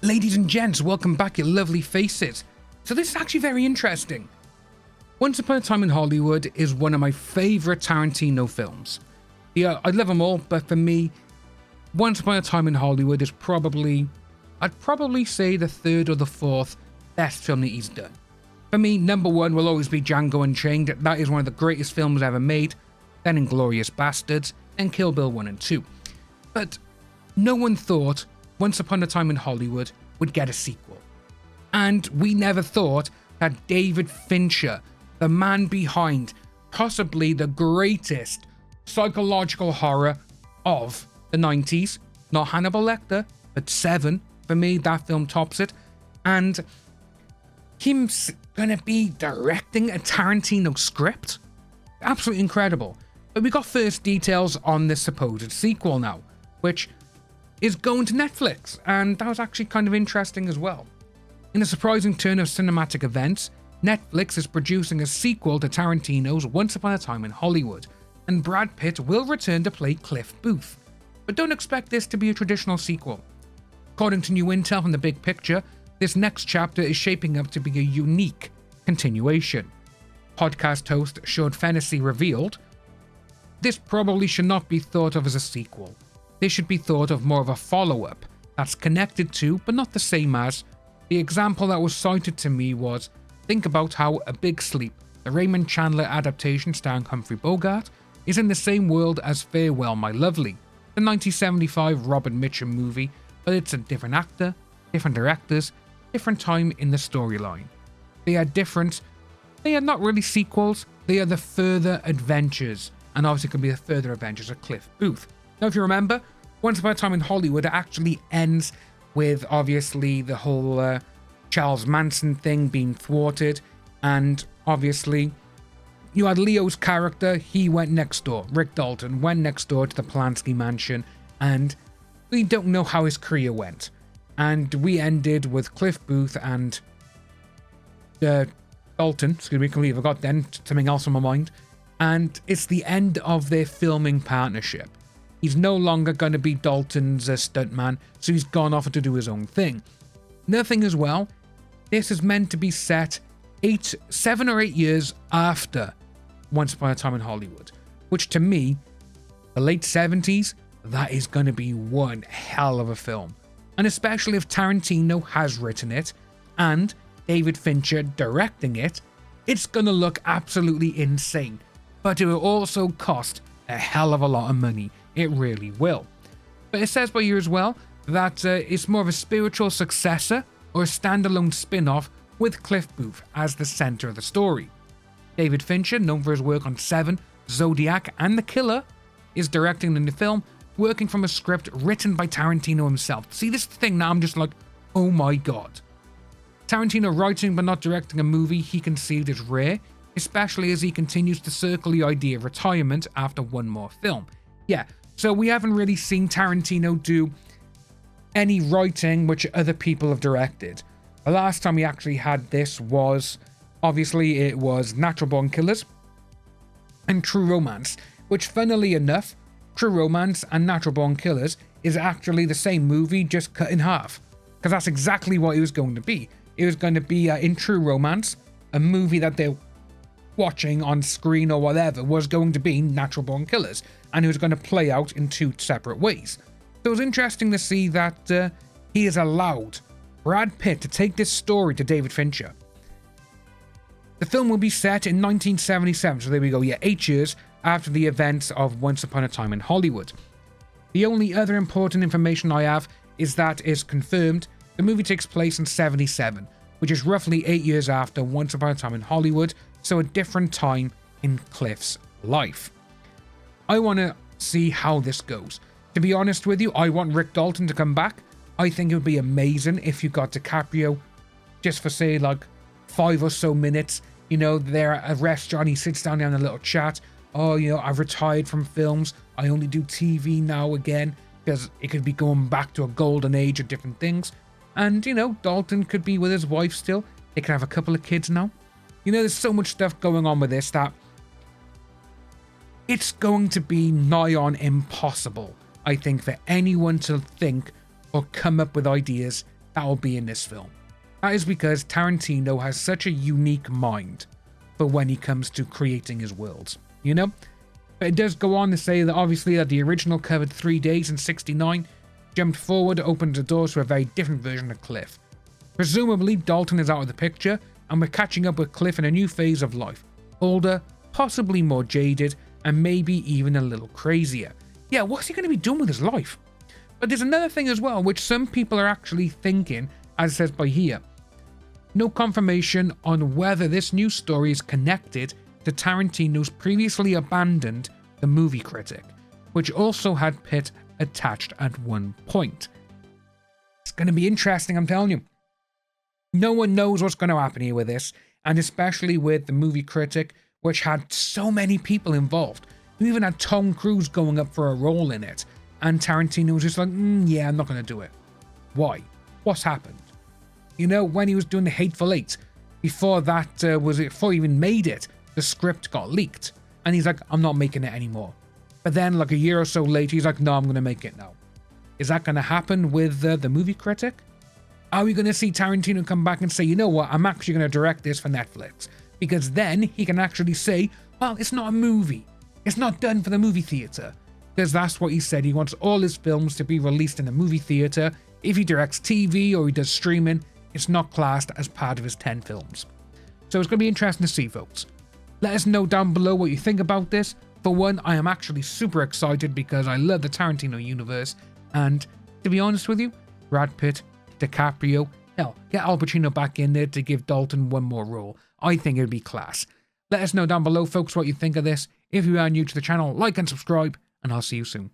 Ladies and gents, welcome back, your lovely faces. So this is actually very interesting. Once Upon a Time in Hollywood is one of my favourite Tarantino films. Yeah, I love them all, but for me, Once Upon a Time in Hollywood is I'd probably say the third or the fourth best film that he's done. For me, number one will always be Django Unchained. That is one of the greatest films ever made. Then Inglourious Basterds, and Kill Bill 1 and 2. But no one thought Once Upon a Time in Hollywood would get a sequel. And we never thought that David Fincher, the man behind possibly the greatest psychological horror of the 90s, not Hannibal Lecter, but Seven, for me, that film tops it, and him's gonna be directing a Tarantino script? Absolutely incredible. But we got first details on this supposed sequel now, which is going to Netflix, and that was actually kind of interesting as well. In a surprising turn of cinematic events, Netflix is producing a sequel to Tarantino's Once Upon a Time in Hollywood, and Brad Pitt will return to play Cliff Booth. But don't expect this to be a traditional sequel. According to new intel from The Big Picture, this next chapter is shaping up to be a unique continuation. Podcast host Sean Fennessy revealed, "This probably should not be thought of as a sequel. This should be thought of more of a follow-up that's connected to, but not the same as. The example that was cited to me was, think about how A Big Sleep, the Raymond Chandler adaptation starring Humphrey Bogart, is in the same world as Farewell My Lovely, the 1975 Robert Mitchum movie, but it's a different actor, different directors, different time in the storyline. They are different. They are not really sequels, they are the further adventures, and obviously it could be the further adventures of Cliff Booth." Now, if you remember, Once Upon a Time in Hollywood actually ends with obviously the whole Charles Manson thing being thwarted, and obviously you had Leo's character, he went next door. Rick Dalton went next door to the Polanski mansion, and we don't know how his career went. And we ended with Cliff Booth and Dalton, excuse me, completely forgot then, something else on my mind, and it's the end of their filming partnership. He's no longer going to be Dalton's stuntman, so he's gone off to do his own thing. Nothing as well, this is meant to be set 7 or 8 years after Once Upon a Time in Hollywood, which to me, the late 70s, that is going to be one hell of a film. And especially if Tarantino has written it, and David Fincher directing it, it's going to look absolutely insane. But it will also cost a hell of a lot of money. It really will. But it says by here as well that it's more of a spiritual successor or a standalone spin-off with Cliff Booth as the center of the story. David Fincher, known for his work on Seven, Zodiac, and The Killer, is directing the film, working from a script written by Tarantino himself. See, this thing now, I'm just like, oh my god. Tarantino writing but not directing a movie he conceived is rare, especially as he continues to circle the idea of retirement after one more film. Yeah, so we haven't really seen Tarantino do any writing which other people have directed. The last time we actually had this was, obviously, it was Natural Born Killers and True Romance, which funnily enough, True Romance and Natural Born Killers is actually the same movie, just cut in half. Because that's exactly what it was going to be. It was going to be, in True Romance, a movie that they're watching on screen or whatever was going to be Natural Born Killers, and it was going to play out in two separate ways. So it was interesting to see that he has allowed Brad Pitt to take this story to David Fincher. The film will be set in 1977, so there we go, yeah, 8 years after the events of Once Upon a Time in Hollywood. The only other important information I have is that it's confirmed the movie takes place in 77, which is roughly 8 years after Once Upon a Time in Hollywood, so a different time in Cliff's life. I want to see how this goes. To be honest with you, I want Rick Dalton to come back. I think it would be amazing if you got DiCaprio just for, say, like 5 or so minutes. You know, they're at a restaurant, he sits down there in a little chat. Oh, you know, I've retired from films. I only do TV now again, because it could be going back to a golden age of different things. And, you know, Dalton could be with his wife still. They could have a couple of kids now. You know, there's so much stuff going on with this that it's going to be nigh on impossible, I think, for anyone to think or come up with ideas that will be in this film. That is because Tarantino has such a unique mind for when he comes to creating his worlds, you know? But it does go on to say that obviously that the original covered 3 days and 69, jumped forward, opened the doors to a very different version of Cliff. Presumably, Dalton is out of the picture, and we're catching up with Cliff in a new phase of life. Older, possibly more jaded, and maybe even a little crazier. Yeah, what's he going to be doing with his life? But there's another thing as well, which some people are actually thinking, as it says by here. No confirmation on whether this new story is connected to Tarantino's previously abandoned The Movie Critic, which also had Pitt attached at one point. It's going to be interesting, I'm telling you. No one knows what's going to happen here with this, and especially with The Movie Critic, which had so many people involved. You even had Tom Cruise going up for a role in it, and Tarantino was just like, yeah, I'm not going to do it. Why? What's happened? You know, when he was doing The Hateful Eight, before that, before he even made it, the script got leaked, and he's like, I'm not making it anymore. But then, like a year or so later, he's like, no, I'm going to make it now. Is that going to happen with The Movie Critic? Are we going to see Tarantino come back and say, you know what, I'm actually going to direct this for Netflix? Because then he can actually say, well, it's not a movie. It's not done for the movie theater. Because that's what he said. He wants all his films to be released in the movie theater. If he directs TV or he does streaming, it's not classed as part of his 10 films. So it's going to be interesting to see, folks. Let us know down below what you think about this. For one, I am actually super excited because I love the Tarantino universe. And to be honest with you, Brad Pitt, DiCaprio, hell, get Al Pacino back in there to give Dalton one more role. I think it'd be class. Let us know down below, folks, what you think of this. If you are new to the channel, like and subscribe, and I'll see you soon.